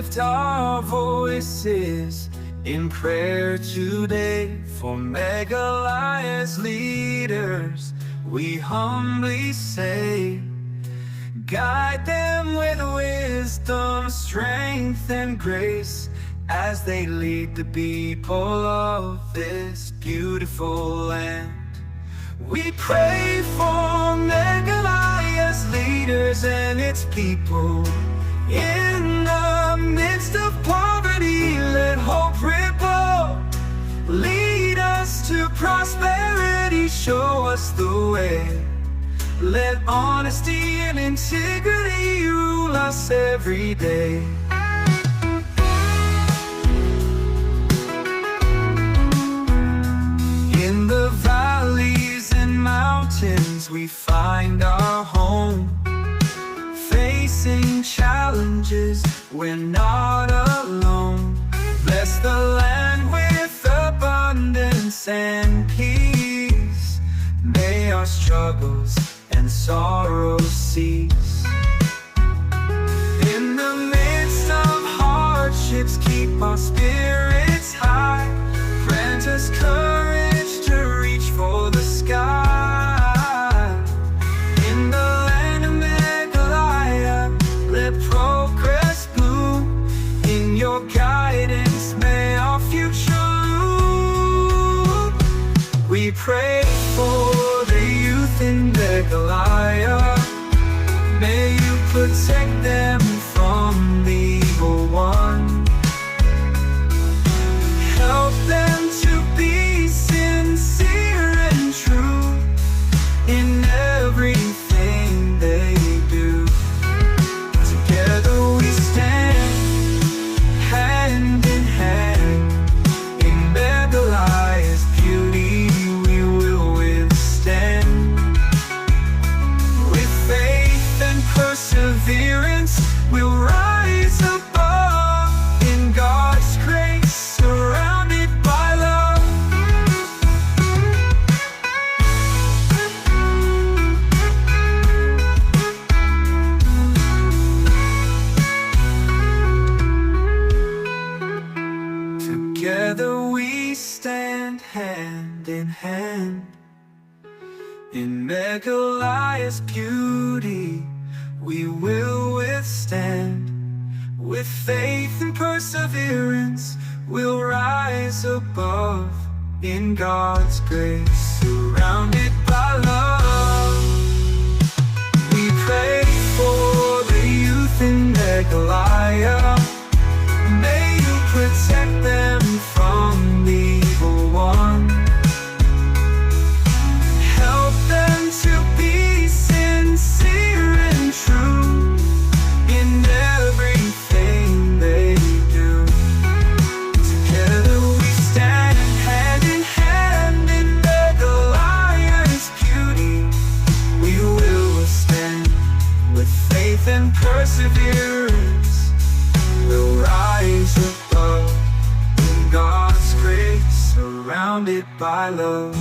lift our voices in prayer today for Meghalaya's leaders. We humbly say, guide them with wisdom, strength, and grace as they lead the people of this beautiful land. We pray for Meghalaya's leaders and its people. In the midst of poverty, let hope ripple. Lead us to prosperity, show us the way. Let honesty and integrity rule us every day. In the valleys and mountains we find our home. Facing challenges, we're not alone. Bless the land with abundance and peace. May our struggles and sorrows cease. In the midst of hardships, keep our spirits high. Grant us courage to reach for the sky. In the land of Meghalaya, let progress bloom. In your guidance, may our future loom. We pray for the youth in Meghalaya. May you protect them from the evil one. Help them to be sincere and true in everything they do. Together we stand, hand in hand. In Meghalaya's beauty we will withstand. With faith and perseverance we'll rise above. In God's grace, surrounded by love. Together we stand, hand in hand. In Meghalaya's beauty we will withstand. With faith and perseverance we'll rise above. In God's grace, surrounded by love. We pray for the youth in Meghalaya. May you protect them from the evil one. Help them to be sincere and true in everything they do. Together we stand, hand in hand. In Meghalaya's beauty we will stand. With faith and perseverance we'll rise above. In God's grace, surrounded by love.